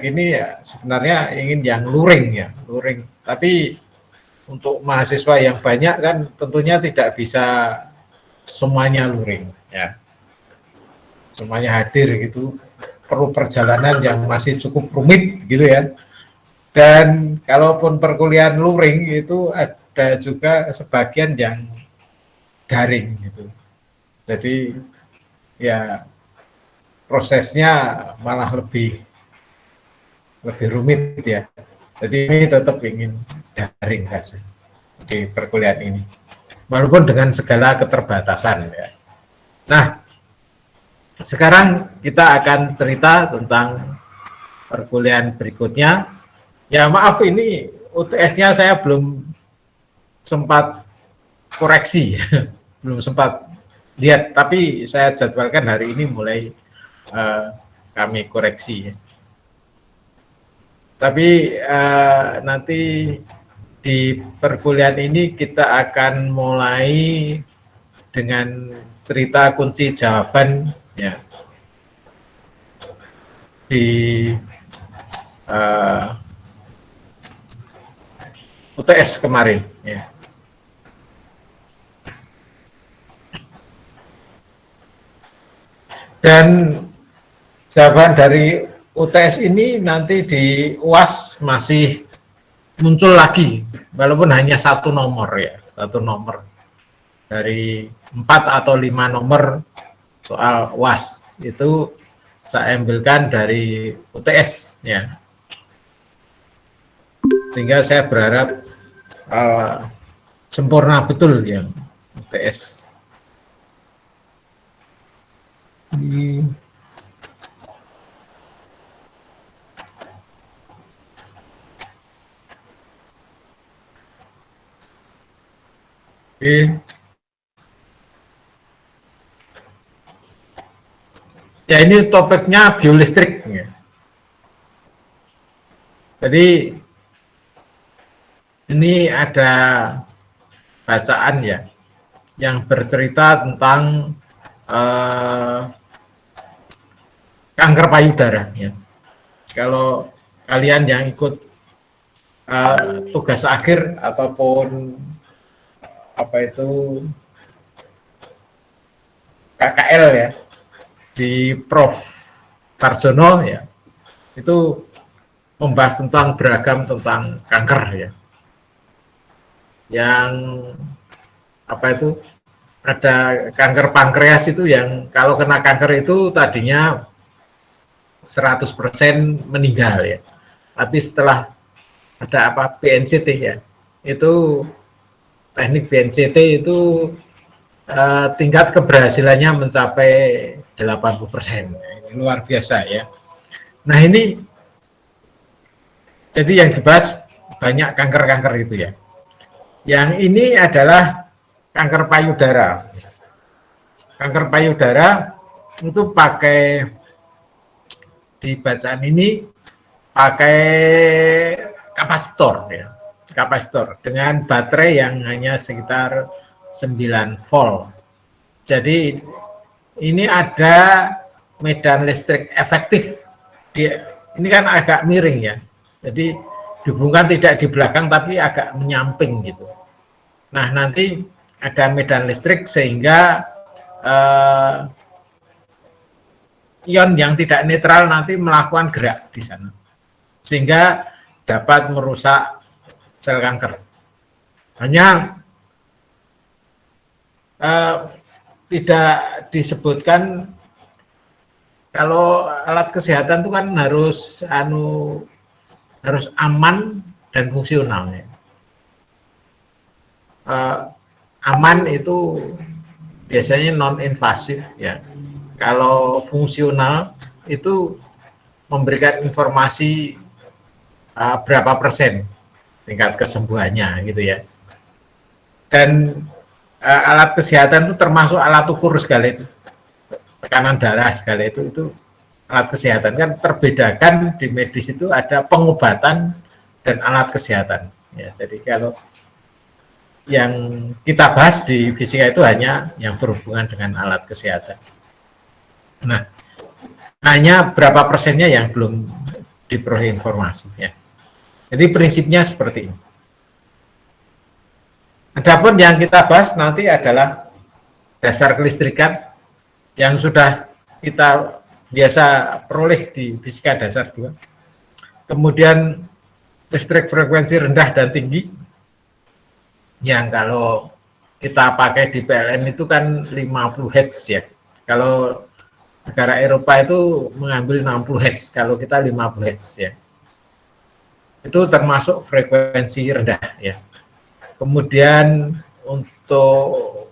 ini ya sebenarnya ingin yang luring ya, luring. Tapi untuk mahasiswa yang banyak kan tentunya tidak bisa semuanya luring ya. Semuanya hadir gitu. Perlu perjalanan yang masih cukup rumit gitu ya. Dan kalaupun perkuliahan luring itu ada juga sebagian yang daring gitu. Jadi ya prosesnya malah lebih rumit ya. Jadi ini tetap ingin daring saja di perkuliahan ini, walaupun dengan segala keterbatasan ya. Nah, sekarang kita akan cerita tentang perkuliahan berikutnya. Ya maaf ini UTS-nya saya belum sempat koreksi, belum sempat lihat, tapi saya jadwalkan hari ini mulai kami koreksi. Tapi nanti di perkuliahan ini kita akan mulai dengan cerita kunci jawaban ya di UTS kemarin ya. Dan jawaban dari UTS ini nanti di UAS masih muncul lagi, walaupun hanya satu nomor ya, satu nomor dari 4 atau 5 nomor soal UAS itu saya ambilkan dari UTS ya, sehingga saya berharap sempurna betul yang UTS. Ya ini topiknya biolistrik ya. Jadi ini ada bacaan ya yang bercerita tentang kanker payudara ya. Kalau kalian yang ikut tugas akhir ataupun apa itu KKL ya di Prof. Tarjono ya, itu membahas tentang beragam tentang kanker ya. Yang apa itu ada kanker pankreas itu yang kalau kena kanker itu tadinya 100% meninggal ya. Tapi setelah ada apa BNCT ya, itu teknik BNCT itu tingkat keberhasilannya mencapai 80%. Ini luar biasa ya. Nah ini jadi yang dibahas banyak kanker-kanker itu ya. Yang ini adalah kanker payudara. Kanker payudara itu pakai di bacaan ini pakai kapasitor ya. Kapasitor dengan baterai yang hanya sekitar 9 volt. Jadi ini ada medan listrik efektif. Ini kan agak miring ya. Jadi dihubungkan tidak di belakang tapi agak menyamping gitu. Nah nanti ada medan listrik sehingga ion yang tidak netral nanti melakukan gerak di sana. Sehingga dapat merusak sel kanker. Hanya tidak disebutkan kalau alat kesehatan itu kan harus aman dan fungsional ya. Aman itu biasanya non invasif ya. Kalau fungsional itu memberikan informasi berapa persen tingkat kesembuhannya gitu ya. Dan alat kesehatan itu termasuk alat ukur segala itu, tekanan darah segala itu alat kesehatan kan terbedakan di medis itu ada pengobatan dan alat kesehatan ya. Jadi kalau yang kita bahas di fisika itu hanya yang berhubungan dengan alat kesehatan. Nah, hanya berapa persennya yang belum diperoleh informasi ya. Jadi prinsipnya seperti ini. Adapun yang kita bahas nanti adalah dasar kelistrikan yang sudah kita biasa peroleh di fisika dasar 2. Kemudian listrik frekuensi rendah dan tinggi yang kalau kita pakai di PLN itu kan 50 Hz ya. Kalau negara Eropa itu mengambil 60 Hz, kalau kita 50 Hz ya. Itu termasuk frekuensi rendah ya. Kemudian untuk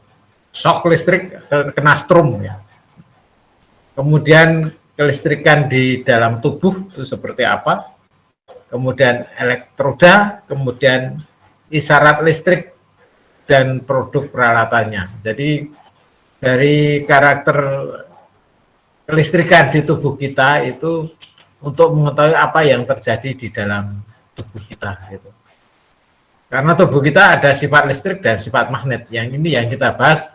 shock listrik kena strom ya. Kemudian kelistrikan di dalam tubuh itu seperti apa? Kemudian elektroda, kemudian isyarat listrik dan produk peralatannya. Jadi dari karakter kelistrikan di tubuh kita itu untuk mengetahui apa yang terjadi di dalam tubuh kita gitu. Karena tubuh kita ada sifat listrik dan sifat magnet. Yang ini yang kita bahas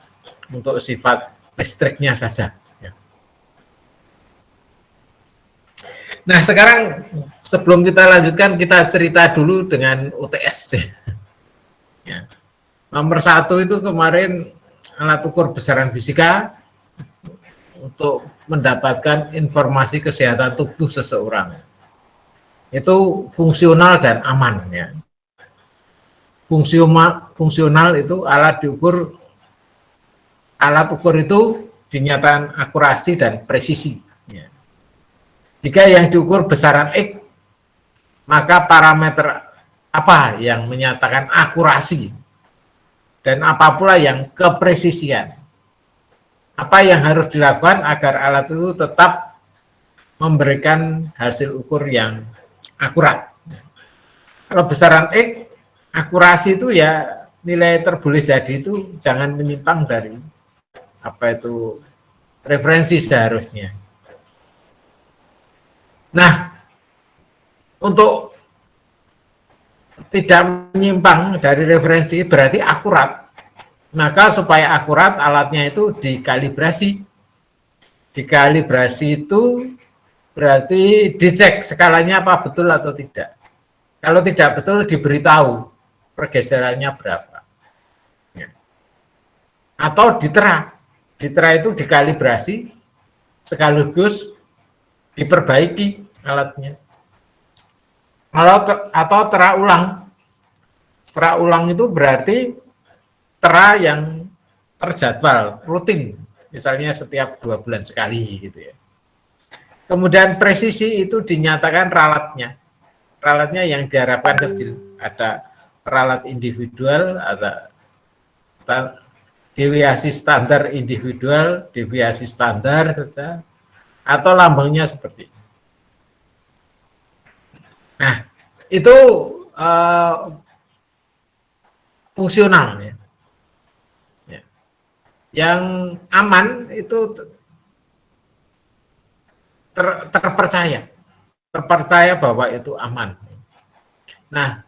untuk sifat listriknya saja. Ya. Nah sekarang sebelum kita lanjutkan, kita cerita dulu dengan UTS. Ya. Nomor 1 itu kemarin alat ukur besaran fisika untuk mendapatkan informasi kesehatan tubuh seseorang. Itu fungsional dan aman ya. Fungsional itu alat ukur itu dinyatakan akurasi dan presisi. Ya. Jika yang diukur besaran X, maka parameter apa yang menyatakan akurasi dan apa pula yang kepresisian. Apa yang harus dilakukan agar alat itu tetap memberikan hasil ukur yang akurat. Kalau besaran X, akurasi itu ya nilai terboleh jadi itu jangan menyimpang dari apa itu referensi seharusnya. Nah, untuk tidak menyimpang dari referensi berarti akurat. Maka supaya akurat alatnya itu dikalibrasi. Dikalibrasi itu berarti dicek skalanya apa betul atau tidak. Kalau tidak betul diberitahu pergeserannya berapa. Ya. Atau ditera. Ditera itu dikalibrasi sekaligus diperbaiki alatnya. Atau tera ulang. Tera ulang itu berarti tera yang terjadwal, rutin. Misalnya setiap 2 bulan sekali gitu ya. Kemudian presisi itu dinyatakan ralatnya. Ralatnya yang diharapkan kecil. Ada ralat individual, ada deviasi standar individual, deviasi standar saja, atau lambangnya seperti ini. Nah, itu fungsional ya. Yang aman itu terpercaya bahwa itu aman. Nah,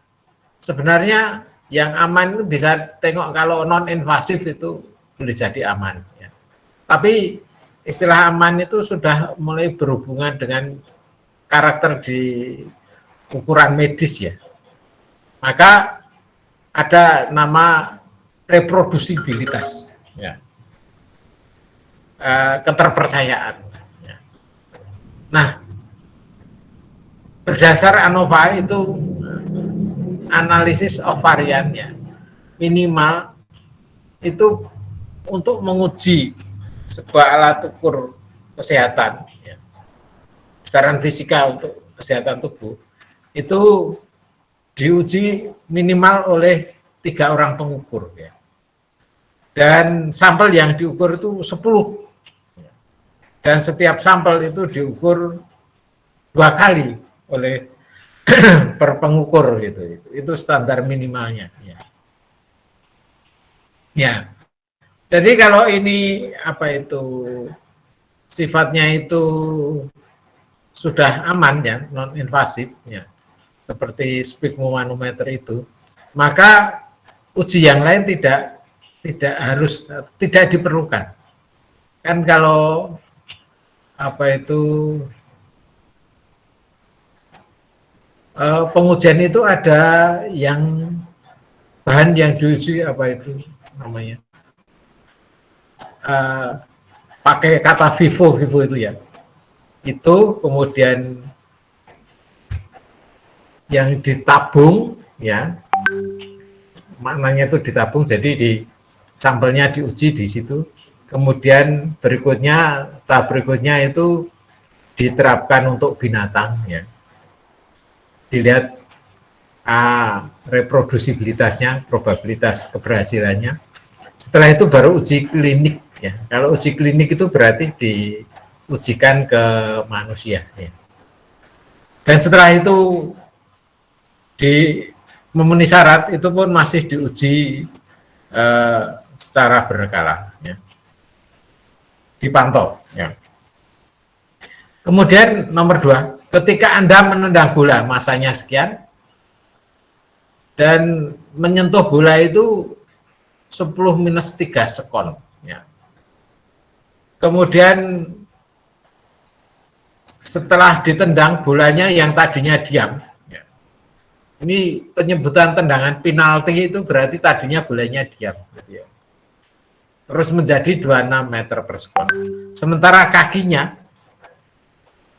sebenarnya yang aman itu bisa tengok kalau non invasif itu boleh jadi aman. Ya. Tapi istilah aman itu sudah mulai berhubungan dengan karakter di ukuran medis ya. Maka ada nama reprodusibilitas. Ya. Keterpercayaan. Ya. Nah, berdasar ANOVA itu analisis of varian ya, minimal itu untuk menguji sebuah alat ukur kesehatan, ya, besaran fisika untuk kesehatan tubuh itu diuji minimal oleh 3 orang pengukur ya. Dan sampel yang diukur itu 10. Dan setiap sampel itu diukur 2 kali oleh per pengukur gitu. Itu standar minimalnya. Ya. Ya. Jadi kalau ini apa itu sifatnya itu sudah aman ya, non invasif ya, seperti sphygmomanometer itu, maka uji yang lain tidak diperlukan. Kan kalau apa itu pengujian itu ada yang bahan yang diuji apa itu namanya, pakai kata vivo itu ya, itu kemudian yang ditabung ya, maknanya itu ditabung, jadi di sampelnya diuji di situ, kemudian berikutnya tahap berikutnya itu diterapkan untuk binatang ya, dilihat reprodusibilitasnya, probabilitas keberhasilannya. Setelah itu baru uji klinik ya. Kalau uji klinik itu berarti diujikan ke manusia ya. Dan setelah itu memenuhi syarat, itu pun masih diuji secara berkala ya. Dipantau ya. Kemudian nomor 2, ketika Anda menendang bola masanya sekian dan menyentuh bola itu 10-3 sekon ya. Kemudian setelah ditendang bolanya yang tadinya diam ya. Ini penyebutan tendangan penalti itu berarti tadinya bolanya diam gitu ya. Terus menjadi 26 meter per sekon. Sementara kakinya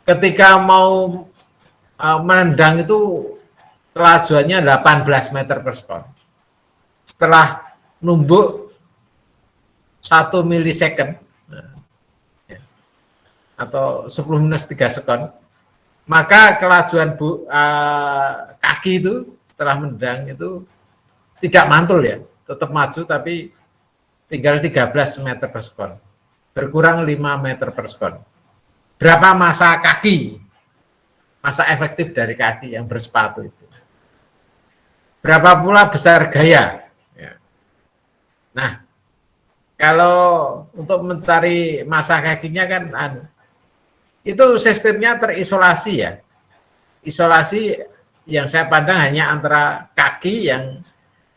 ketika mau menendang itu kelajuannya 18 meter per sekon. Setelah numbuk 1 milisecond atau 10-3 sekon, maka kelajuan kaki itu setelah menendang itu tidak mantul ya, tetap maju tapi tinggal 13 meter per sekon, berkurang 5 meter per sekon. Berapa masa kaki, masa efektif dari kaki yang bersepatu itu? Berapa pula besar gaya? Ya. Nah, kalau untuk mencari masa kakinya kan itu sistemnya terisolasi ya. Isolasi yang saya pandang hanya antara kaki yang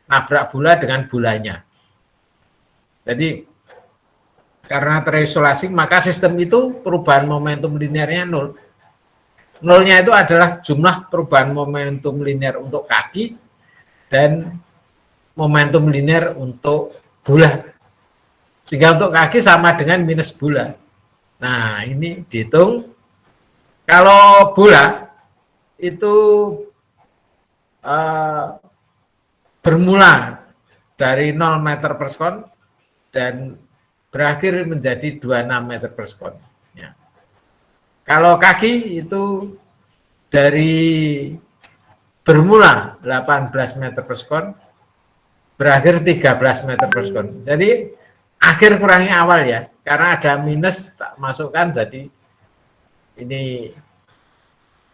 nabrak bola dengan bolanya. Jadi karena terisolasi, maka sistem itu perubahan momentum linearnya 0. Nolnya itu adalah jumlah perubahan momentum linear untuk kaki dan momentum linear untuk bola. Sehingga untuk kaki sama dengan minus bola. Nah, ini dihitung. Kalau bola itu bermula dari 0 meter per sekon dan berakhir menjadi 26 meter per sekon. Ya. Kalau kaki itu dari bermula 18 meter per sekon, berakhir 13 meter per sekon. Jadi akhir kurangnya awal ya, karena ada minus tak masukkan, jadi ini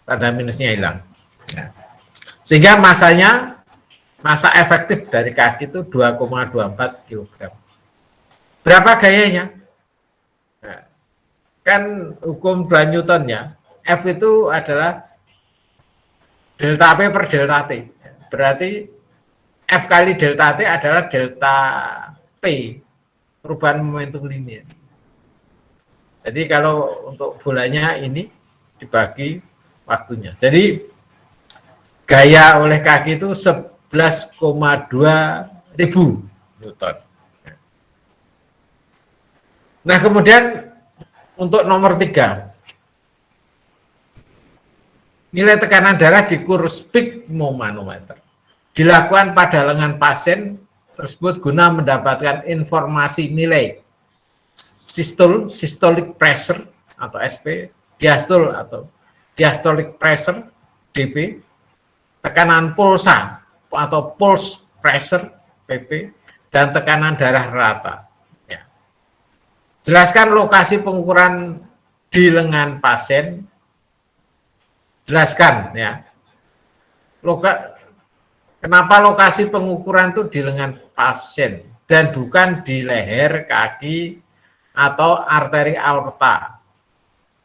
tanda minusnya hilang. Ya. Sehingga masa efektif dari kaki itu 2,24 kg. Berapa gayanya? Nah, kan hukum 2 Newton ya. F itu adalah delta P per delta T. Berarti F kali delta T adalah delta P, perubahan momentum linear. Jadi kalau untuk bolanya ini dibagi waktunya. Jadi gaya oleh kaki itu 11,2 ribu Newton. Nah, kemudian untuk nomor 3, nilai tekanan darah di kurs sphygmomanometer dilakukan pada lengan pasien tersebut guna mendapatkan informasi nilai systolic pressure atau SP, diastole atau diastolic pressure DP, tekanan pulsa atau pulse pressure PP, dan tekanan darah rata. Jelaskan lokasi pengukuran di lengan pasien. Jelaskan ya. Kenapa lokasi pengukuran itu di lengan pasien dan bukan di leher, kaki, atau arteri aorta.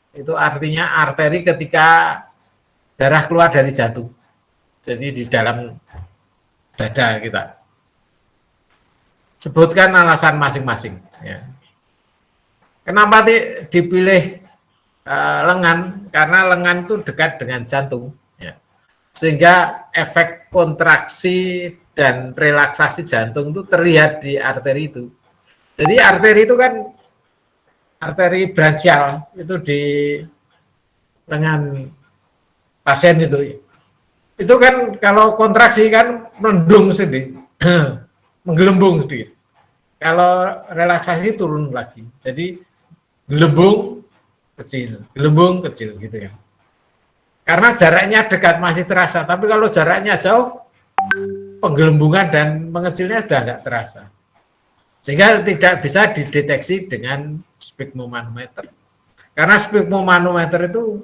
Itu artinya arteri ketika darah keluar dari jantung. Jadi di dalam dada kita. Sebutkan alasan masing-masing ya. Kenapa dipilih lengan? Karena lengan itu dekat dengan jantung. Ya. sehingga efek kontraksi dan relaksasi jantung itu terlihat di arteri itu. Jadi arteri itu kan arteri branchial itu di lengan pasien itu kan kalau kontraksi kan mendung sedikit, menggelembung sedikit. Kalau relaksasi turun lagi, jadi gelembung kecil gitu ya. Karena jaraknya dekat masih terasa, tapi kalau jaraknya jauh, penggelembungan dan mengecilnya sudah nggak terasa. Sehingga tidak bisa dideteksi dengan sphygmomanometer. Karena sphygmomanometer itu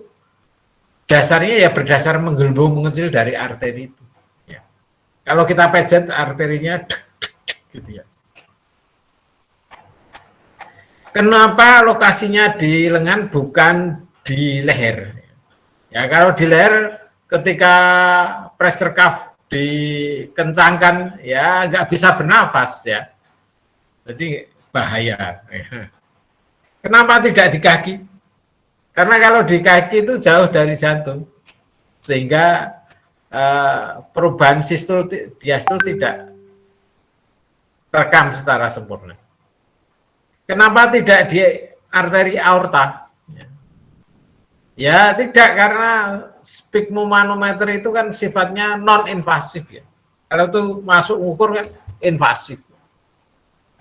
dasarnya ya berdasar menggelembung mengecil dari arteri itu. Ya. Kalau kita pejet arterinya, gitu ya. Kenapa lokasinya di lengan bukan di leher? Ya kalau di leher ketika pressure cuff dikencangkan ya nggak bisa bernafas ya. Jadi bahaya. Kenapa tidak di kaki? Karena kalau di kaki itu jauh dari jantung, sehingga perubahan sistol diastol tidak terekam secara sempurna. Kenapa tidak di arteri aorta? Ya tidak, karena sphygmomanometer itu kan sifatnya non-invasif ya. Kalau itu masuk ukur kan invasif.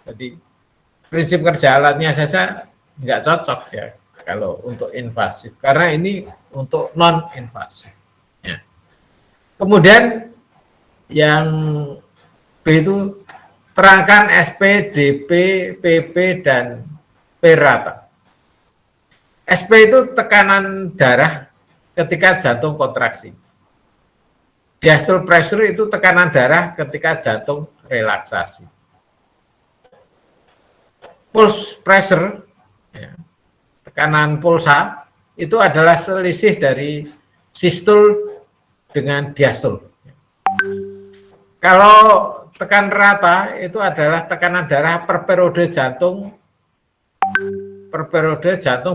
Jadi prinsip kerja alatnya saja nggak cocok ya kalau untuk invasif, karena ini untuk non-invasif. Ya. Kemudian yang B itu terangkan SP, DP, PP, dan P rata. SP itu tekanan darah ketika jantung kontraksi. Diastole pressure itu tekanan darah ketika jantung relaksasi. Pulse pressure, ya, tekanan pulsa, itu adalah selisih dari sistole dengan diastole. Kalau tekan rata itu adalah tekanan darah per periode jantung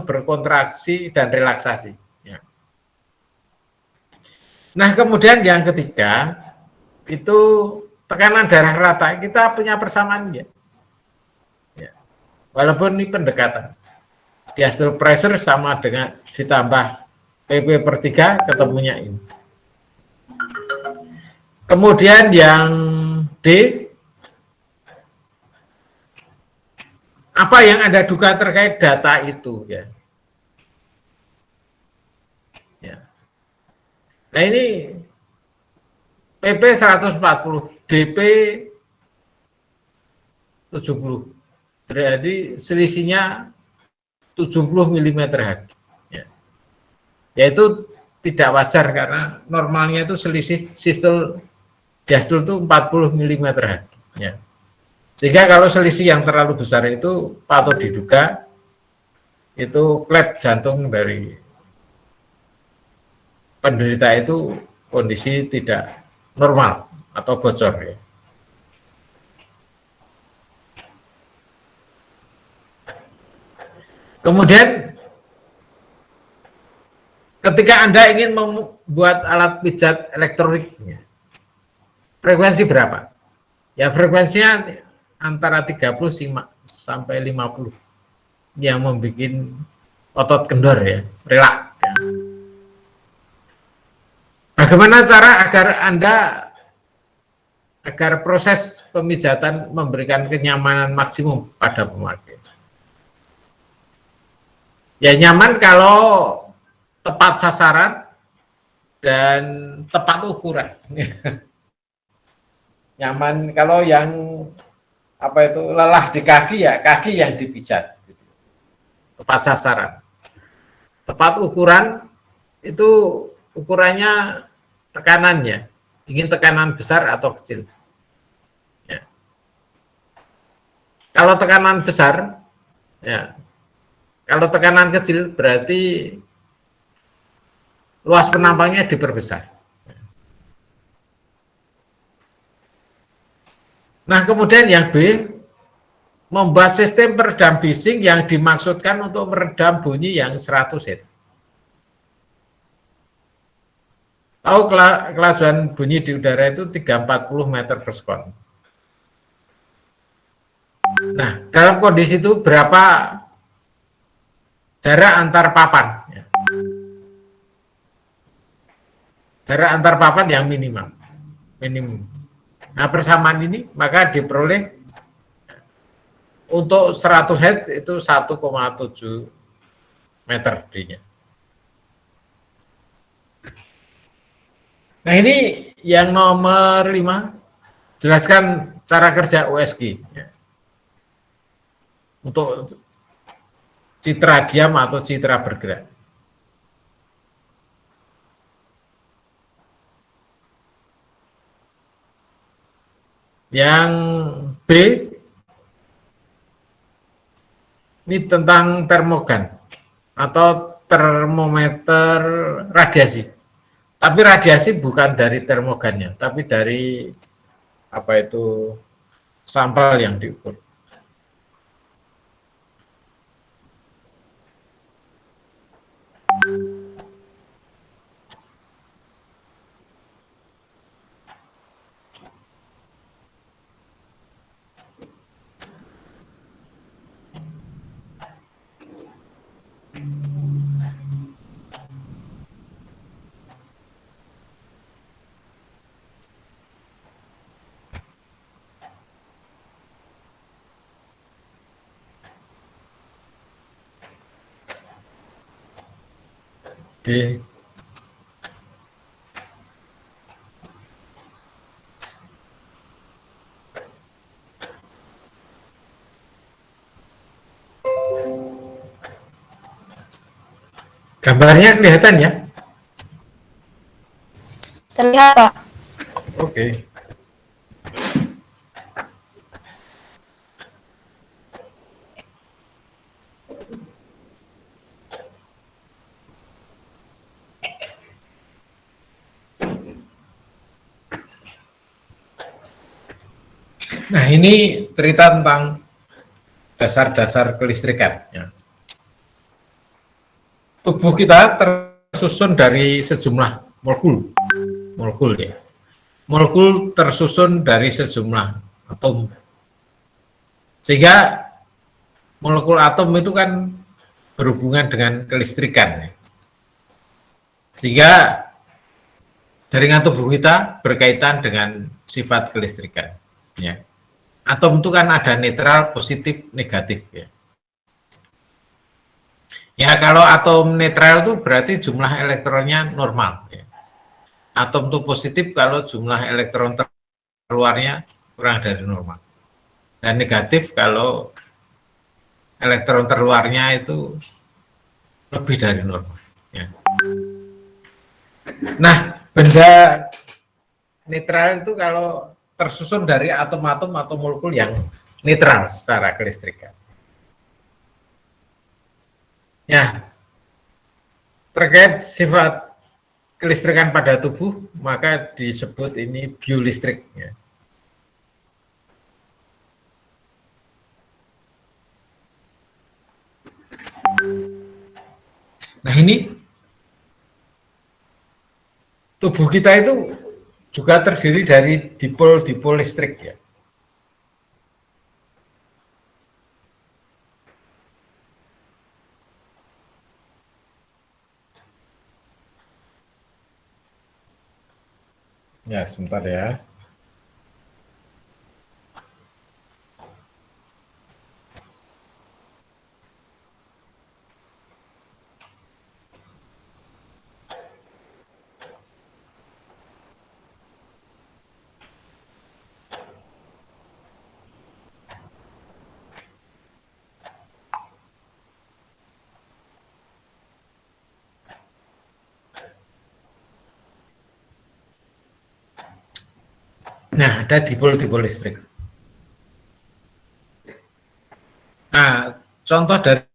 berkontraksi dan relaksasi. Ya. Nah kemudian yang ketiga itu tekanan darah rata, kita punya persamaan ya. Ya. Walaupun ini pendekatan, diastole pressure sama dengan ditambah PP/3 ketemunya ini. Kemudian yang D, apa yang Anda duga terkait data itu ya? Ya. Nah ini PP 140, DP 70, berarti selisihnya 70 mm Hg. Ya. Yaitu tidak wajar karena normalnya itu selisih sistole diastole itu 40 mm Hg. Ya. Sehingga kalau selisih yang terlalu besar itu patut diduga itu klep jantung dari penderita itu kondisi tidak normal atau bocor ya. Kemudian ketika Anda ingin membuat alat pijat elektronik, frekuensi berapa? Ya frekuensinya antara 30 sampai 50 yang membuat otot kendor ya, relaks. Ya. Bagaimana cara agar proses pemijatan memberikan kenyamanan maksimum pada pemakai? Ya nyaman kalau tepat sasaran dan tepat ukuran. Nyaman kalau yang lelah di kaki ya kaki yang dipijat, tepat sasaran, tepat ukuran, itu ukurannya tekanannya, ingin tekanan besar atau kecil. Ya. Kalau tekanan besar, ya, kalau tekanan kecil berarti luas penampangnya diperbesar. Nah, kemudian yang B, membuat sistem peredam bising yang dimaksudkan untuk meredam bunyi yang 100 Hz. Tahu kelajuan bunyi di udara itu 340 meter per sekon. Nah, dalam kondisi itu berapa jarak antar papan? Ya. Jarak antar papan yang minimum. Nah, persamaan ini maka diperoleh untuk 100 Hz itu 1,7 meter D-nya. Nah, ini yang nomor 5, jelaskan cara kerja USG. Ya. Untuk citra diam atau citra bergerak. Yang B, ini tentang termogan atau termometer radiasi. Tapi radiasi bukan dari termogannya, tapi dari apa itu sampel yang diukur. Oke. Gambarnya kelihatan ya? Terlihat, Pak. Oke. Nah, ini cerita tentang dasar-dasar kelistrikan. Ya. Tubuh kita tersusun dari sejumlah molekul ya. Molekul tersusun dari sejumlah atom. Sehingga molekul atom itu kan berhubungan dengan kelistrikan. Ya. Sehingga jaringan tubuh kita berkaitan dengan sifat kelistrikan. Ya. Atom itu kan ada netral, positif, negatif ya. Ya kalau atom netral itu berarti jumlah elektronnya normal. Ya. Atom itu positif kalau jumlah elektron terluarnya kurang dari normal. Dan negatif kalau elektron terluarnya itu lebih dari normal. Ya. Nah, benda netral itu kalau tersusun dari atom-atom atau molekul yang netral secara kelistrikan. Ya, terkait sifat kelistrikan pada tubuh, maka disebut ini biolistrik. Ya. Nah ini, tubuh kita itu juga terdiri dari dipol-dipol listrik ya. Ya, sebentar ya. Nah, ada dipol-dipol listrik. Nah, contoh dari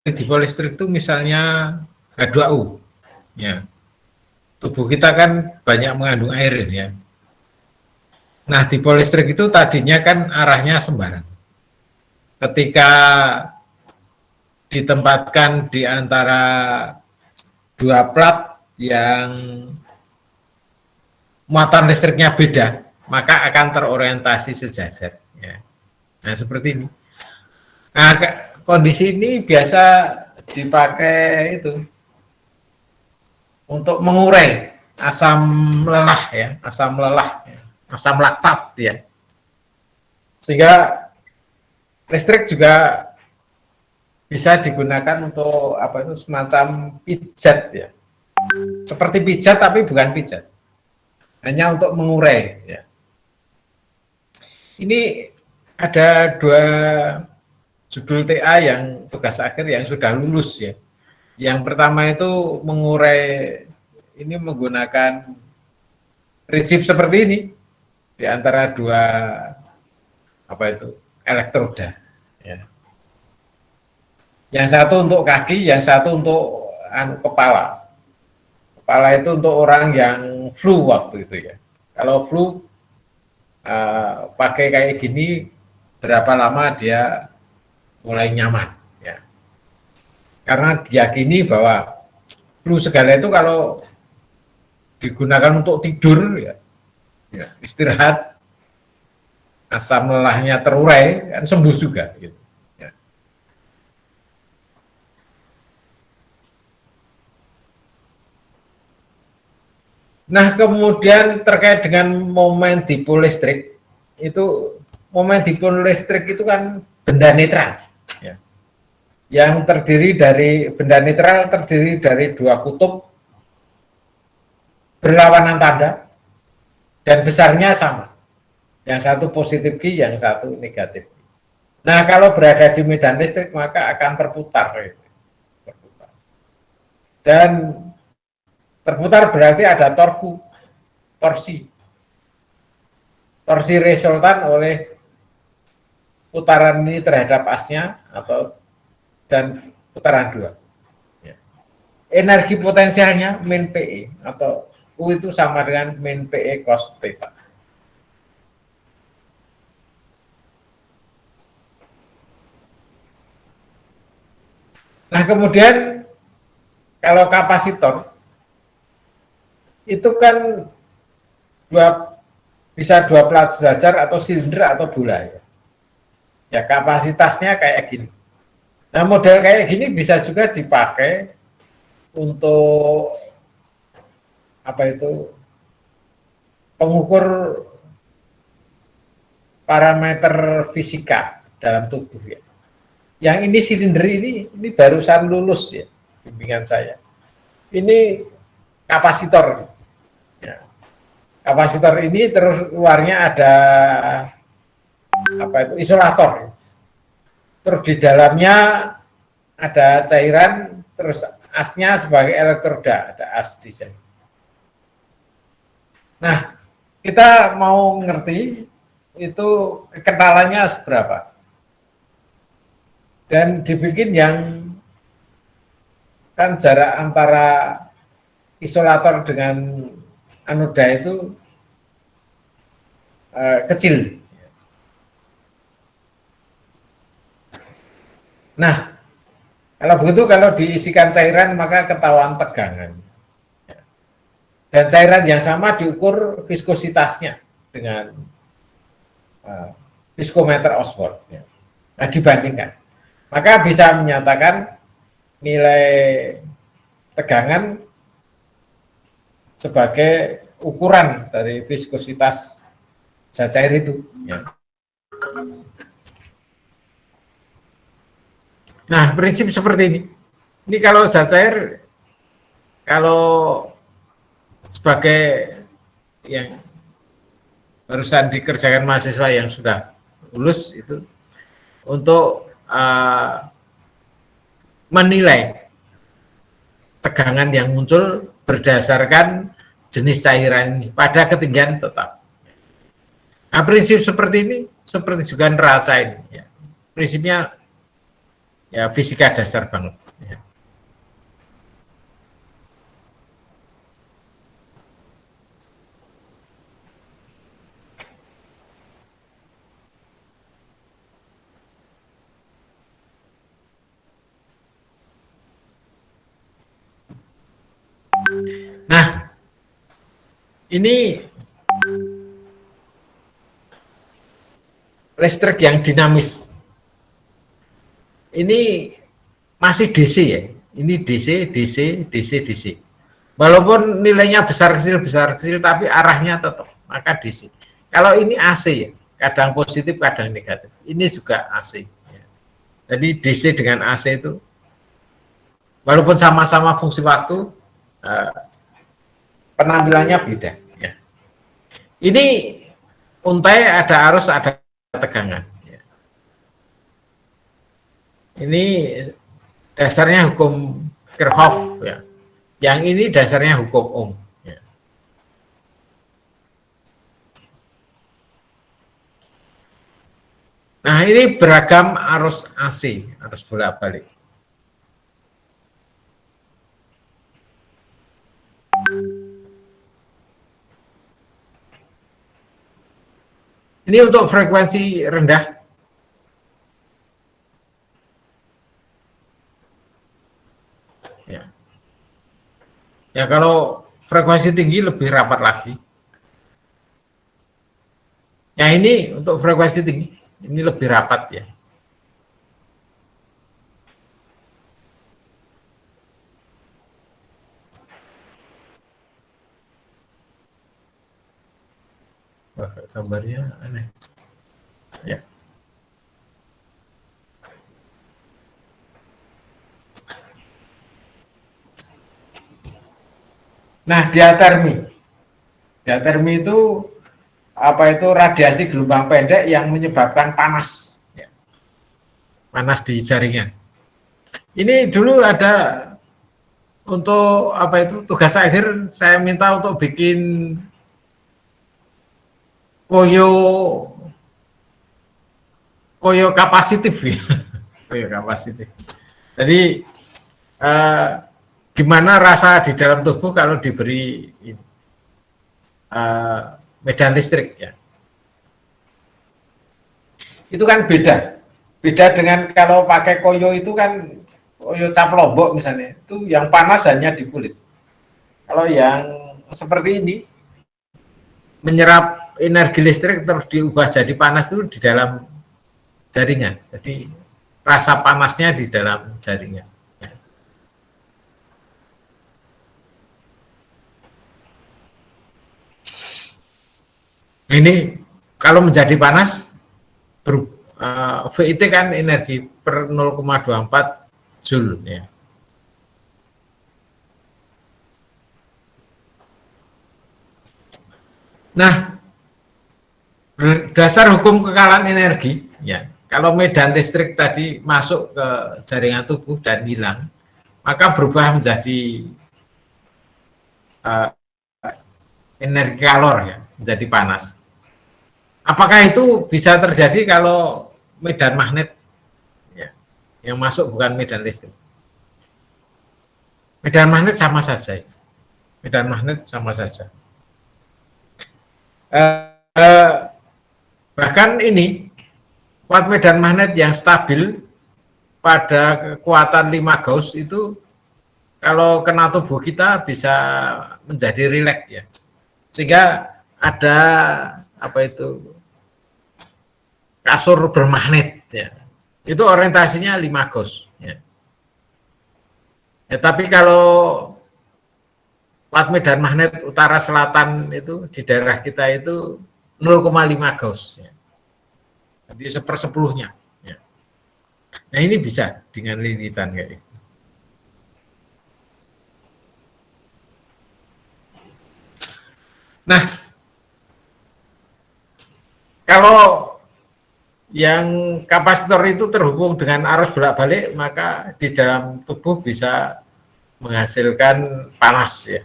dipol listrik itu misalnya H2O. Ya. Tubuh kita kan banyak mengandung air ya. Nah, dipol listrik itu tadinya kan arahnya sembarang. Ketika ditempatkan di antara dua plat yang muatan listriknya beda, maka akan terorientasi sejajar. Ya. Nah, seperti ini. Nah, kondisi ini biasa dipakai itu untuk mengurai asam lelah ya, asam lelah, ya, asam laktat ya. Sehingga listrik juga bisa digunakan untuk apa itu semacam pijat ya. Seperti pijat tapi bukan pijat. Hanya untuk mengurai ya. Ini ada 2 judul TA yang tugas akhir yang sudah lulus ya. Yang pertama itu mengurai ini menggunakan prinsip seperti ini di antara 2 apa itu elektroda ya. Yang satu untuk kaki, yang satu untuk kepala. Kepala itu untuk orang yang flu waktu itu ya. Kalau flu pakai kayak gini berapa lama dia mulai nyaman ya. Karena diyakini bahwa flu segala itu kalau digunakan untuk tidur ya, ya istirahat asam lelahnya terurai kan sembuh juga gitu. Ya. Nah kemudian terkait dengan momen dipol listrik itu momen dipol listrik itu kan benda netral ya. Yang terdiri dari benda netral terdiri dari 2 kutub berlawanan tanda dan besarnya sama. Yang satu positif Q, yang satu negatif. Nah, kalau berada di medan listrik maka akan terputar. Dan terputar berarti ada torsi. Torsi resultan oleh putaran ini terhadap asnya atau dan putaran 2. Energi potensialnya min PE atau U itu sama dengan min PE cos theta. Nah, kemudian kalau kapasitor itu kan bisa 2 plat sejajar atau silinder atau bola ya. Ya kapasitasnya kayak gini. Nah, model kayak gini bisa juga dipakai untuk apa itu pengukur parameter fisika dalam tubuh ya. Yang ini silinder ini barusan lulus ya bimbingan saya. Ini kapasitor. Ya. Kapasitor ini terus luarnya ada apa itu isolator. Terus di dalamnya ada cairan, terus asnya sebagai elektroda, ada as di sini. Nah, kita mau ngerti itu kekentalannya seberapa. Dan dibikin yang kan jarak antara isolator dengan anoda itu kecil. Nah, kalau begitu kalau diisikan cairan maka ketahuan tegangan. Dan cairan yang sama diukur viskositasnya dengan viskometer Oswald. Nah, dibandingkan. Maka bisa menyatakan nilai tegangan sebagai ukuran dari viskositas zat cair itu. Ya. Nah, prinsip seperti ini. Ini kalau zat cair, kalau sebagai yang barusan dikerjakan mahasiswa yang sudah lulus itu untuk menilai tegangan yang muncul berdasarkan jenis cairan ini pada ketinggian tetap. Nah, prinsip seperti ini seperti juga neraca ini. Ya. Prinsipnya ya fisika dasar banget. Ya. Nah, Ini listrik yang dinamis. Ini masih DC ya. Ini DC, DC, DC, DC. Walaupun nilainya besar kecil, tapi arahnya tetap, maka DC. Kalau ini AC ya, kadang positif, kadang negatif. Ini juga AC. Jadi DC dengan AC itu, walaupun sama-sama fungsi waktu, penampilannya beda. Ya. Ini untai ada arus, ada tegangan. Ya. Ini dasarnya hukum Kirchhoff. Ya. Yang ini dasarnya hukum Ohm. Ya. Nah ini beragam arus AC, arus bolak-balik. Ini untuk frekuensi rendah. Ya, ya kalau frekuensi tinggi lebih rapat lagi. Ya ini untuk frekuensi tinggi, ini lebih rapat ya. Wah, gambarnya aneh. Ya. Nah, diatermi. Diatermi itu apa itu radiasi gelombang pendek yang menyebabkan panas. Ya. Panas di jaringan. Ini dulu ada untuk apa itu tugas akhir saya minta untuk bikin koyo kapasitif ya. Koyo kapasitif. Jadi gimana rasa di dalam tubuh kalau diberi medan listrik ya. Itu kan beda. Beda dengan kalau pakai koyo itu kan koyo cap lombok misalnya. Itu yang panas hanya di kulit. Kalau yang seperti ini menyerap energi listrik terus diubah jadi panas itu di dalam jaringan. Jadi rasa panasnya di dalam jaringan. Ini kalau menjadi panas VIT kan energi per 0,24 Joule ya. Nah, berdasar hukum kekalahan energi ya, kalau medan listrik tadi masuk ke jaringan tubuh dan hilang, maka berubah menjadi energi kalor ya, menjadi panas. Apakah itu bisa terjadi kalau medan magnet ya, yang masuk bukan medan listrik? Medan magnet sama saja. Medan magnet sama saja. Bahkan ini kuat medan magnet yang stabil pada kekuatan 5 Gauss itu kalau kena tubuh kita bisa menjadi rileks ya. Sehingga ada apa itu kasur bermagnet ya. Itu orientasinya 5 Gauss ya. Ya, tapi kalau kuat medan magnet utara selatan itu di daerah kita itu 0,5 Gauss ya. Jadi sepersepuluhnya ya. Nah ini bisa dengan linitan kayak gitu. Nah kalau yang kapasitor itu terhubung dengan arus bolak-balik, maka di dalam tubuh bisa menghasilkan panas ya.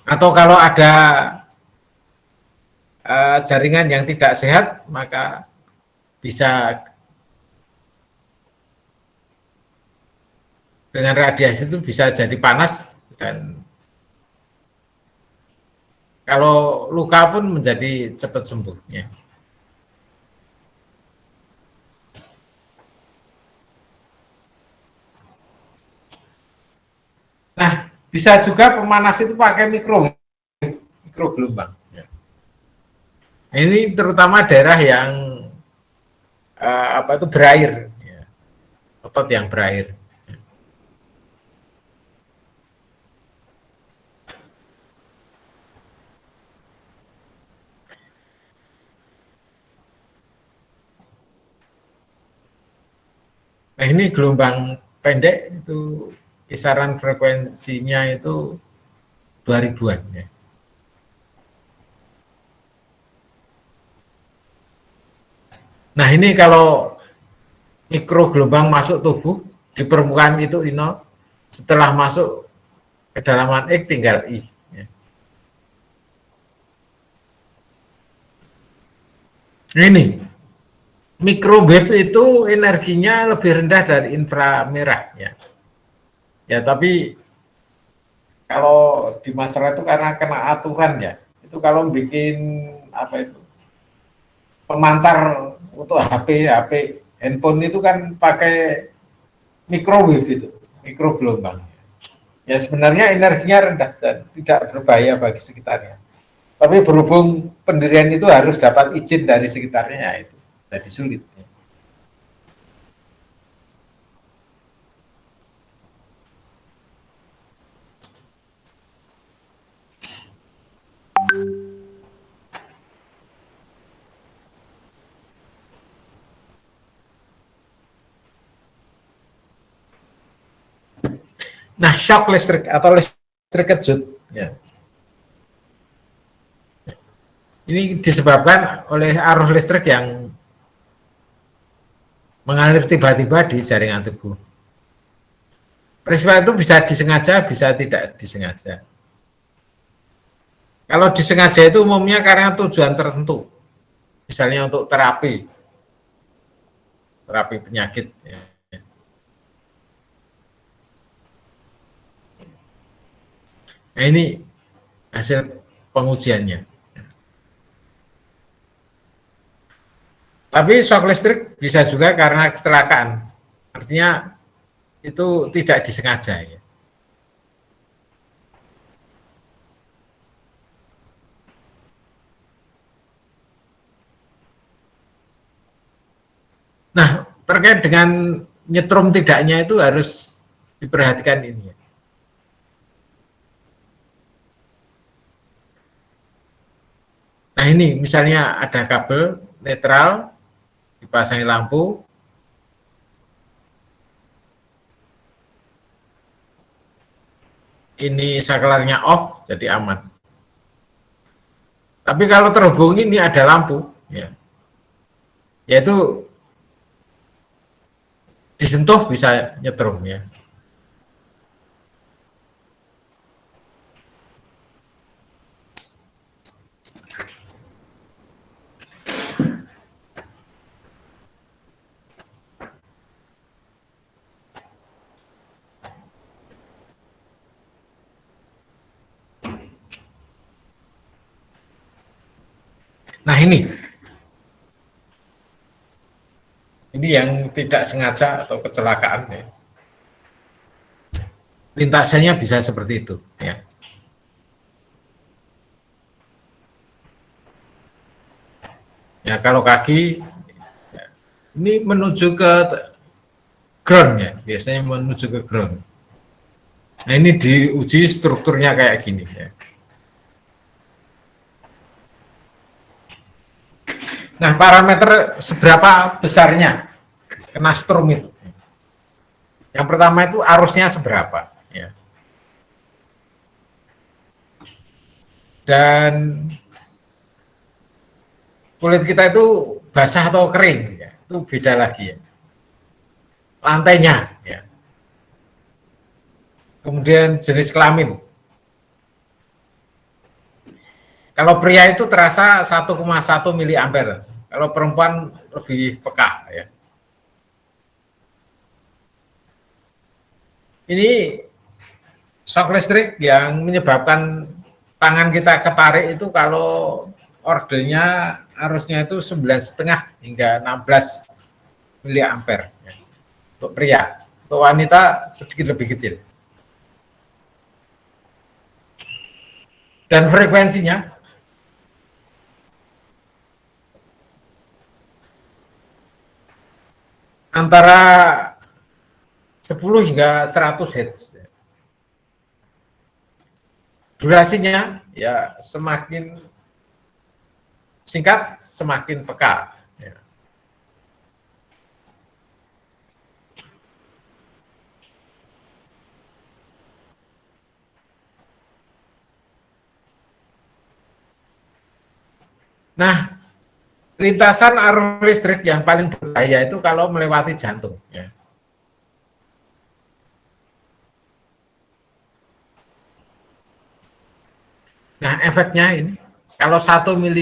Atau kalau ada jaringan yang tidak sehat, maka bisa dengan radiasi itu bisa jadi panas dan kalau luka pun menjadi cepat sembuh ya. Nah, Bisa juga pemanas itu pakai mikrogelombang. Ya. Ini terutama daerah yang apa itu berair, ya. Otot yang berair. Nah ini gelombang pendek itu kisaran frekuensinya itu 2000-an ya. Nah ini kalau mikrogelombang masuk tubuh di permukaan itu I0, setelah masuk kedalaman X tinggal I. Ya. Ini microwave itu energinya lebih rendah dari inframerah ya. Ya tapi kalau di masyarakat itu karena kena aturan ya, itu kalau bikin apa itu pemancar untuk HP handphone itu kan pakai microwave itu, mikrogelombang. Ya sebenarnya energinya rendah dan tidak berbahaya bagi sekitarnya. Tapi berhubung pendirian itu harus dapat izin dari sekitarnya, ya itu jadi sulit. Nah, shock listrik atau listrik kejut, ya. Ini disebabkan oleh arus listrik yang mengalir tiba-tiba di jaringan tubuh. Peristiwa itu bisa disengaja, bisa tidak disengaja. Kalau disengaja itu umumnya karena tujuan tertentu, misalnya untuk terapi penyakit. Ya. Nah ini hasil pengujiannya. Tapi shock listrik bisa juga karena kecelakaan, artinya itu tidak disengaja. Ya. Nah, terkait dengan nyetrum tidaknya itu harus diperhatikan ini. Nah ini misalnya ada kabel netral, dipasangi lampu, ini saklarnya off, jadi aman. Tapi kalau terhubung ini ada lampu, ya, yaitu disentuh bisa nyetrum ya. Nah ini yang tidak sengaja atau kecelakaan ya. Lintasannya bisa seperti itu ya. Ya kalau kaki ini menuju ke ground ya, biasanya menuju ke ground. Nah ini diuji strukturnya kayak gini ya. Nah parameter seberapa besarnya kena strom itu. Yang pertama itu arusnya seberapa ya. Dan kulit kita itu basah atau kering ya, itu beda lagi ya. Lantainya ya. Kemudian jenis kelamin. Kalau pria itu terasa 1,1 miliampere. Kalau perempuan lebih peka ya. Ini shock listrik yang menyebabkan tangan kita ketarik itu kalau ordernya arusnya itu 9,5 hingga 16 miliampere ya, untuk pria. Untuk wanita sedikit lebih kecil. dan frekuensinya antara 10 hingga 100 Hz. Durasinya ya semakin singkat semakin peka. Ya. Nah, lintasan arus listrik yang paling berbahaya itu kalau melewati jantung. Ya. Nah, efeknya ini, kalau 1 mA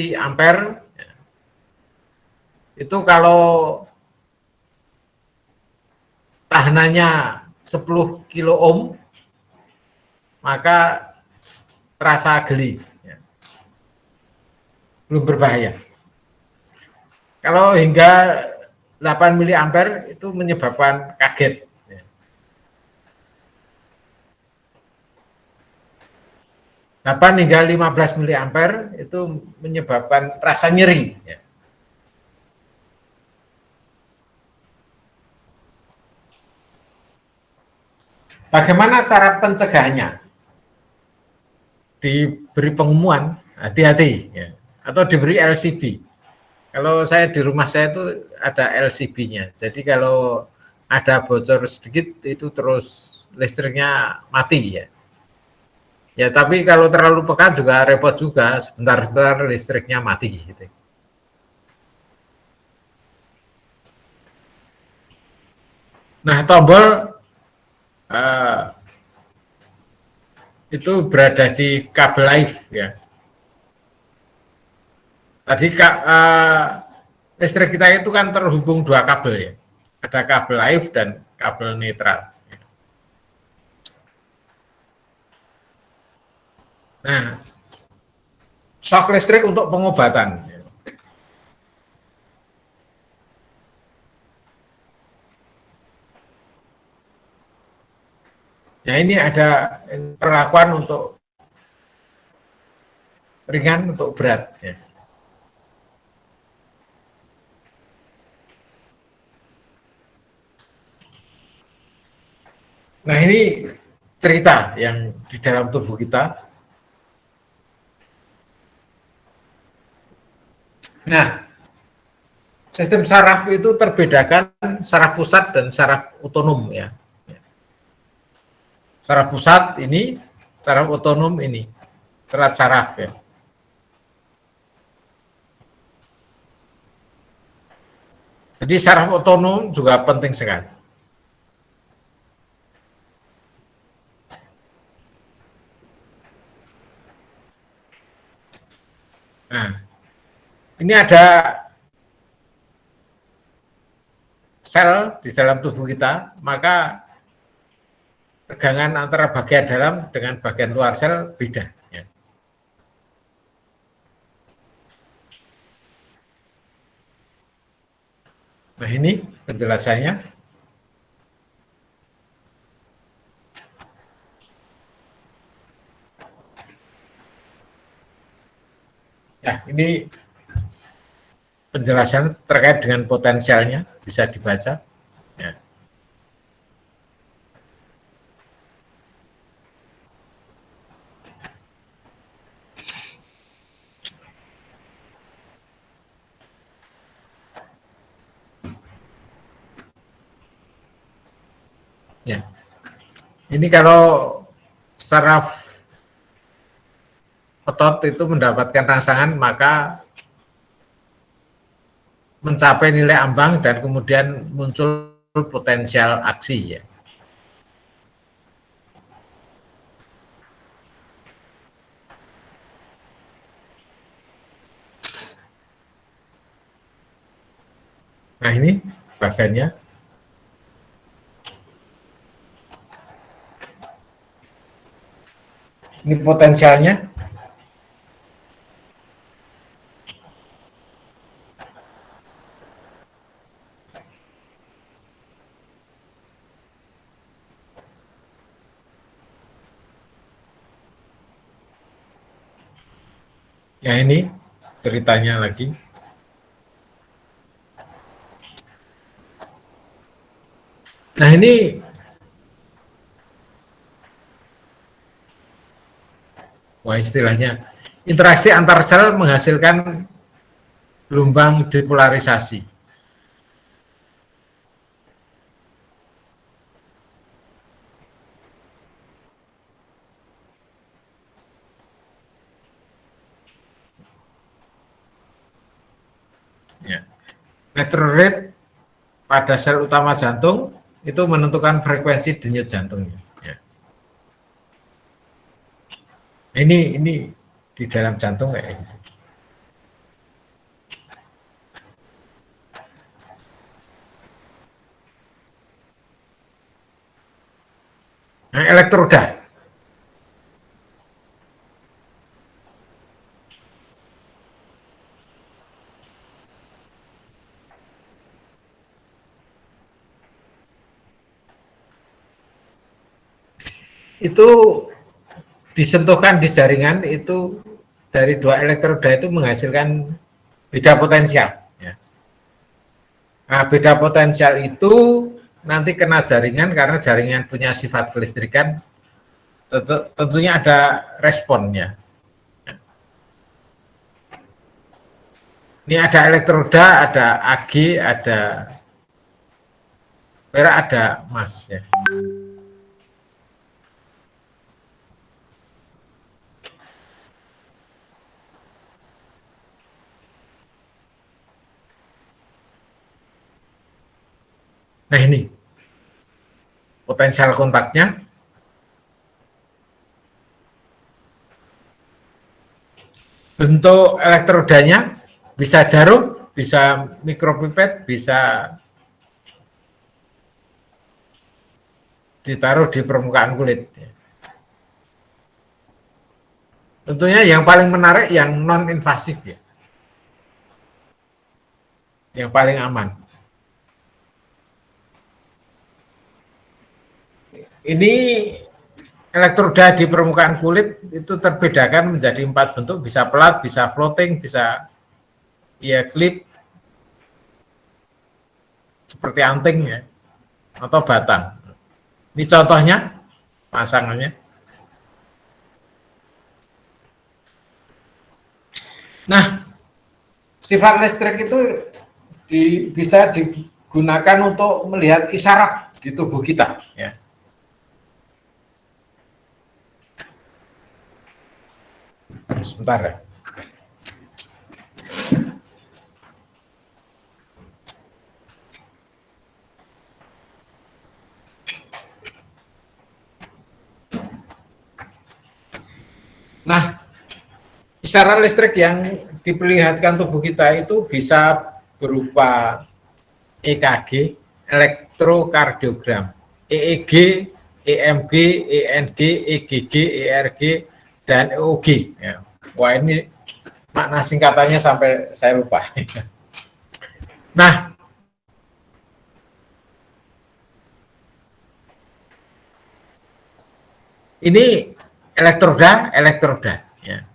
itu kalau tahanannya 10 kilo ohm, maka terasa geli, ya. Belum berbahaya. Kalau hingga 8 mA itu menyebabkan kaget. 8 hingga 15 mA itu menyebabkan rasa nyeri. Ya. Bagaimana cara pencegahannya? Diberi pengumuman, hati-hati, ya. Atau diberi LCD. Kalau saya di rumah saya itu ada LCD-nya. Jadi kalau ada bocor sedikit itu terus listriknya mati, ya. Ya tapi kalau terlalu pekat juga repot juga, sebentar-sebentar listriknya mati gitu. Nah tombol itu berada di kabel live, ya. Tadi listrik kita itu kan terhubung dua kabel, ya. Ada kabel live dan kabel netral. Nah, shock listrik untuk pengobatan. Ya ini ada perlakuan untuk ringan, untuk berat. Ya. Nah ini cerita yang di dalam tubuh kita. Nah, sistem saraf itu terbedakan saraf pusat dan saraf otonom, ya. Saraf pusat ini, saraf otonom ini, serat saraf, ya. Jadi saraf otonom juga penting sekali. Nah, ini ada sel di dalam tubuh kita, maka tegangan antara bagian dalam dengan bagian luar sel beda. Ya. Nah ini penjelasannya. Ya ini penjelasan terkait dengan potensialnya bisa dibaca. Ya. Ya. Ini kalau saraf otot itu mendapatkan rangsangan maka mencapai nilai ambang dan kemudian muncul potensial aksi, ya. Nah ini bagiannya. Ini potensialnya. Ya ini ceritanya lagi. Nah ini wah istilahnya interaksi antar sel menghasilkan gelombang depolarisasi. Ya. Electrode rate pada sel utama jantung itu menentukan frekuensi denyut jantungnya. Ya. Ini di dalam jantung kayak gitu. Nah, elektroda. Itu disentuhkan di jaringan itu dari dua elektroda itu menghasilkan beda potensial. Ya. Nah, beda potensial itu nanti kena jaringan karena jaringan punya sifat kelistrikan, tentunya ada responnya. Ini ada elektroda, ada Ag, ada perak, ada emas. Ya. Nah ini potensial kontaknya. Bentuk elektrodanya bisa jarum, bisa mikropipet, bisa ditaruh di permukaan kulit. Tentunya yang paling menarik yang non invasif ya, yang paling aman. Ini elektroda di permukaan kulit itu terbedakan menjadi 4 bentuk, bisa pelat, bisa floating, bisa ya klip seperti anting ya, atau batang. Ini contohnya pasangannya. Nah, sifat listrik itu bisa digunakan untuk melihat isyarat di tubuh kita ya. Sebentar ya. Nah, isyarat listrik yang diperlihatkan tubuh kita itu bisa berupa EKG, elektrokardiogram, EEG, EMG, ENG, EGG, ERG, dan EOG. Ya. Wah ini makna singkatannya sampai saya lupa. Nah, ini elektroda. Ya.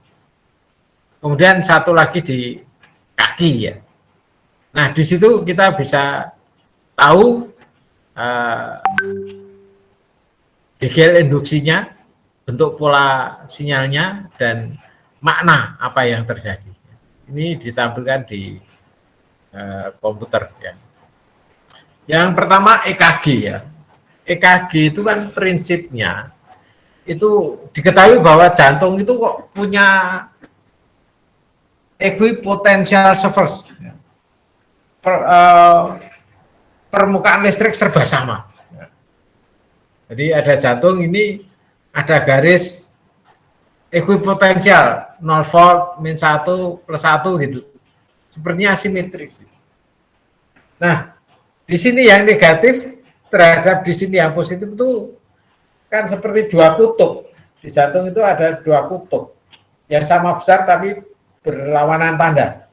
Kemudian satu lagi di kaki ya. Nah di situ kita bisa tahu gegel induksinya, bentuk pola sinyalnya, dan makna apa yang terjadi. Ini ditampilkan di komputer ya. Yang pertama EKG ya. EKG itu kan prinsipnya itu diketahui bahwa jantung itu kok punya equipotential surface. Permukaan listrik serba sama. Jadi ada jantung ini ada garis equipotensial 0 volt min 1 plus 1 gitu. Sepertinya asimetris. Nah, di sini yang negatif terhadap di sini yang positif itu kan seperti dua kutub. Di jantung itu ada dua kutub yang sama besar tapi berlawanan tanda.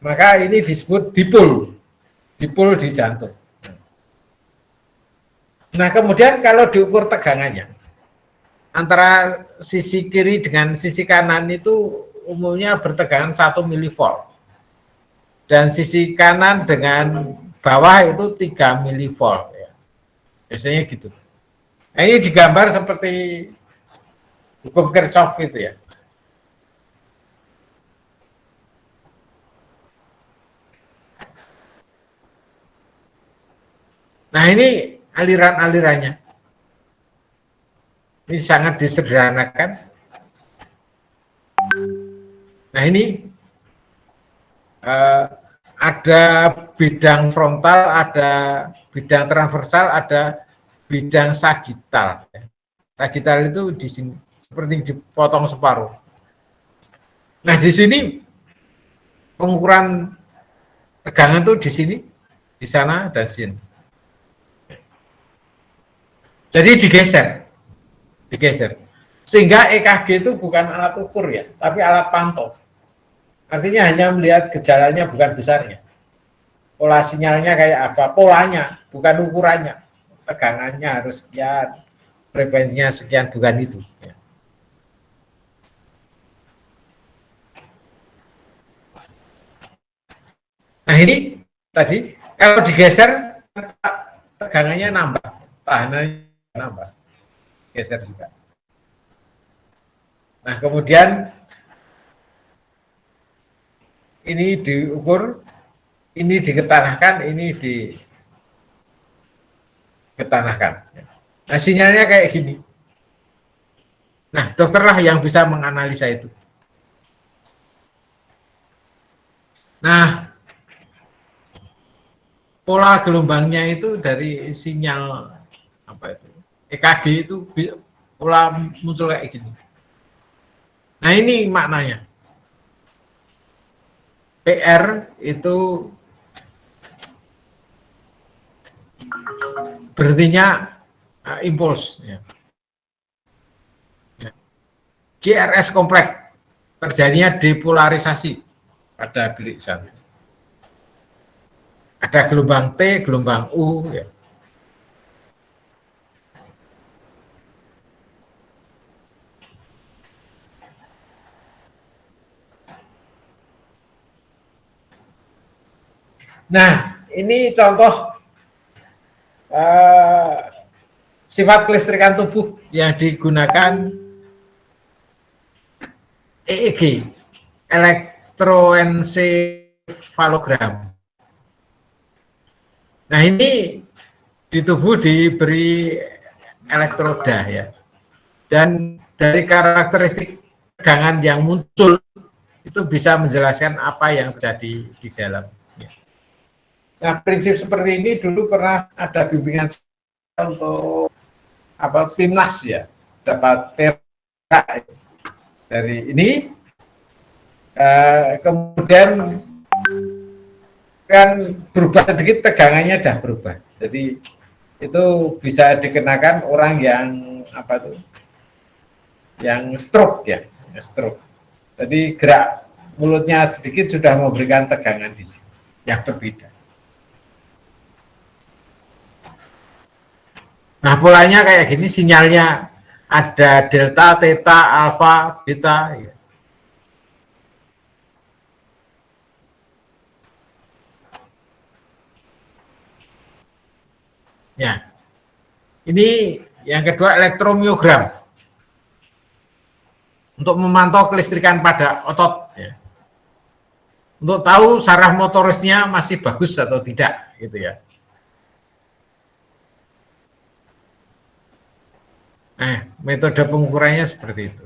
Maka ini disebut dipol di jantung. Nah, kemudian kalau diukur tegangannya antara sisi kiri dengan sisi kanan itu umumnya bertegangan 1 milivolt. Dan sisi kanan dengan bawah itu 3 milivolt. Ya. Biasanya gitu. Nah, ini digambar seperti hukum Kirchhoff itu ya. Nah, ini aliran-alirannya. Ini sangat disederhanakan. Nah, ini ada bidang frontal, ada bidang transversal, ada bidang sagital. Sagital itu di sini seperti dipotong separuh. Nah, di sini pengukuran tegangan tuh di sini, di sana, dan sini. Jadi digeser. Sehingga EKG itu bukan alat ukur ya, tapi alat pantau. Artinya hanya melihat gejalanya bukan besarnya. Pola sinyalnya kayak apa, polanya, bukan ukurannya. Tegangannya harus sekian, frekuensinya sekian, bukan itu. Nah ini tadi, kalau digeser, tegangannya nambah, tahanannya nambah, geser juga. Nah kemudian ini diukur, ini diketanahkan, ini diketanahkan. Nah sinyalnya kayak gini. Nah dokterlah yang bisa menganalisa itu. Nah pola gelombangnya itu dari sinyal apa itu EKG itu pola muncul kayak gini. Nah ini maknanya. PR itu berartinya impuls. Ya. GRS kompleks, terjadinya depolarisasi pada bilik satu. Ada gelombang T, gelombang U. Ya. Nah, ini contoh sifat kelistrikan tubuh yang digunakan EEG, elektroensefalogram. Nah ini di tubuh diberi elektroda ya, dan dari karakteristik tegangan yang muncul itu bisa menjelaskan apa yang terjadi di dalam. Nah prinsip seperti ini dulu pernah ada bimbingan untuk apa timnas ya, dapat perak dari ini. Kemudian kan berubah sedikit, tegangannya dah berubah. Jadi itu bisa dikenakan orang yang apa tuh, yang stroke ya, stroke. Jadi gerak mulutnya sedikit sudah memberikan tegangan di sini yang berbeda. Nah polanya kayak gini, sinyalnya ada delta, theta, alfa, beta. Ya. Ya, ini yang kedua elektromiogram untuk memantau kelistrikan pada otot, ya. Untuk tahu saraf motorisnya masih bagus atau tidak, gitu ya. Nah, metode pengukurannya seperti itu.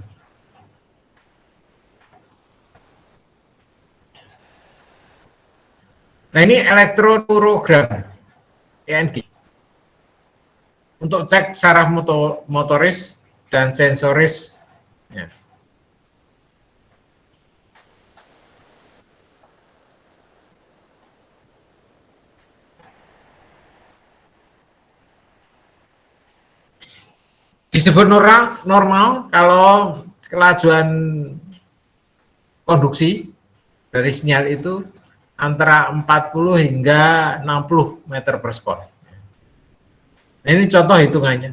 Nah ini elektroneurogram, ENG. Untuk cek saraf motoris dan sensoris. Ya. Disebut normal kalau kelajuan konduksi dari sinyal itu antara 40 hingga 60 meter per skor. Nah, ini contoh hitungannya.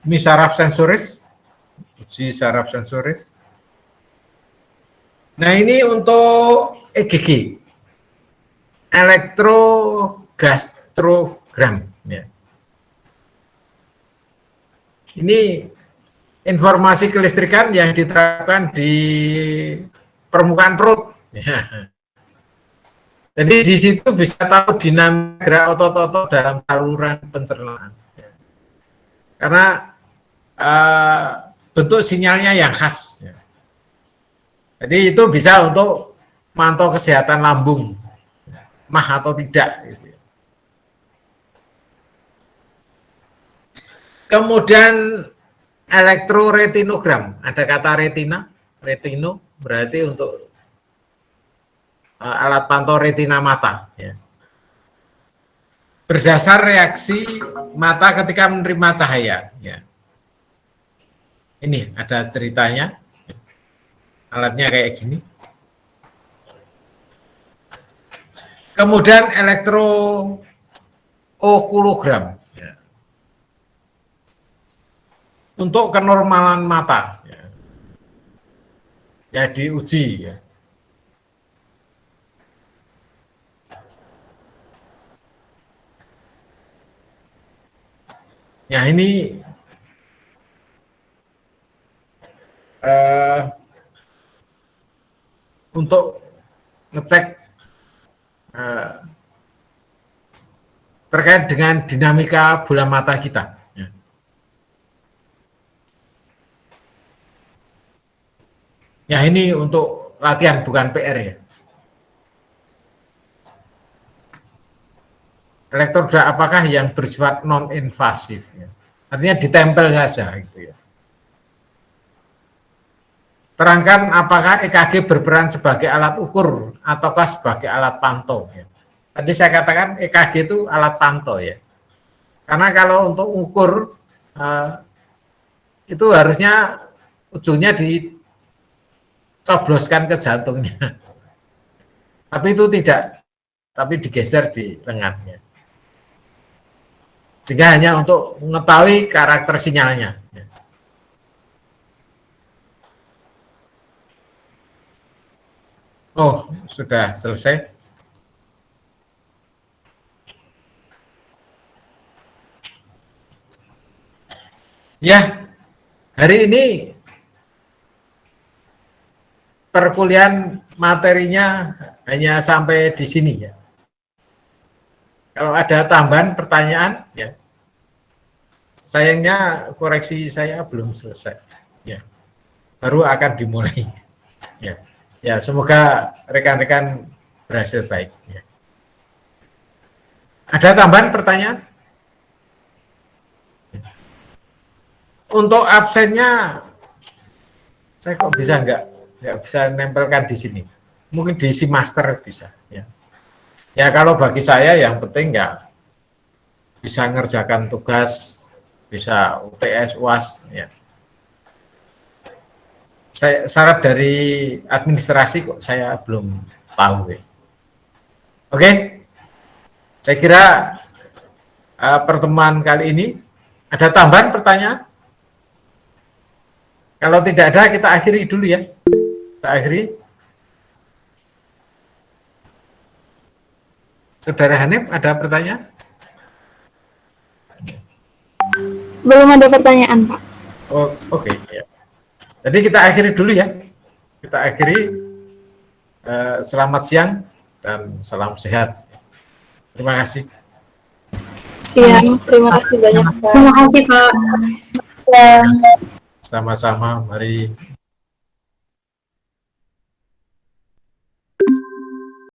Ini saraf sensoris, uji saraf sensoris. Nah ini untuk EKG, elektrogastrogram. Ya. Ini informasi kelistrikan yang diterapkan di permukaan perut. Ya. Jadi di situ bisa tahu dinamika gerak otot-otot dalam saluran pencernaan. Ya. Karena bentuk sinyalnya yang khas. Ya. Jadi itu bisa untuk mantau kesehatan lambung, mah atau tidak. Gitu. Kemudian elektroretinogram, ada kata retina, retino berarti untuk alat pantau retina mata. Ya. Berdasar reaksi mata ketika menerima cahaya. Ya. Ini ada ceritanya, alatnya kayak gini. Kemudian elektrookulogram. Untuk kenormalan mata ya diuji ya. Ya ini untuk ngecek terkait dengan dinamika bola mata kita. Ya ini untuk latihan bukan PR ya. Elektroda apakah yang bersifat non-invasif? Ya. Artinya ditempel saja gitu ya. Terangkan apakah EKG berperan sebagai alat ukur ataukah sebagai alat pantau? Ya. Tadi saya katakan EKG itu alat pantau ya. Karena kalau untuk ukur itu harusnya ujungnya dicobloskan ke jantungnya. Tapi itu tidak, tapi digeser di lengannya. Sehingga hanya untuk mengetahui karakter sinyalnya. Oh, sudah selesai. Ya, hari ini perkuliahan materinya hanya sampai di sini ya. Kalau ada tambahan pertanyaan, ya. Sayangnya koreksi saya belum selesai. Ya, baru akan dimulai. Ya, ya semoga rekan-rekan berhasil baik. Ya. Ada tambahan pertanyaan? Untuk absennya, saya kok bisa nggak bisa nempelkan di sini. Mungkin diisi master bisa. Ya. Ya kalau bagi saya yang penting ya bisa ngerjakan tugas, bisa UTS, UAS. Ya. Syarat dari administrasi kok saya belum tahu. Ya. Oke, saya kira pertemuan kali ini ada tambahan pertanyaan? Kalau tidak ada kita akhiri dulu ya. Kita akhiri. Saudara Hanif, ada pertanyaan? Belum ada pertanyaan, Pak. Oh, oke. Ya. Jadi kita akhiri dulu ya. Kita akhiri. Selamat siang dan salam sehat. Terima kasih. Siang, terima kasih banyak, Pak. Terima kasih, Pak. Sama-sama, mari.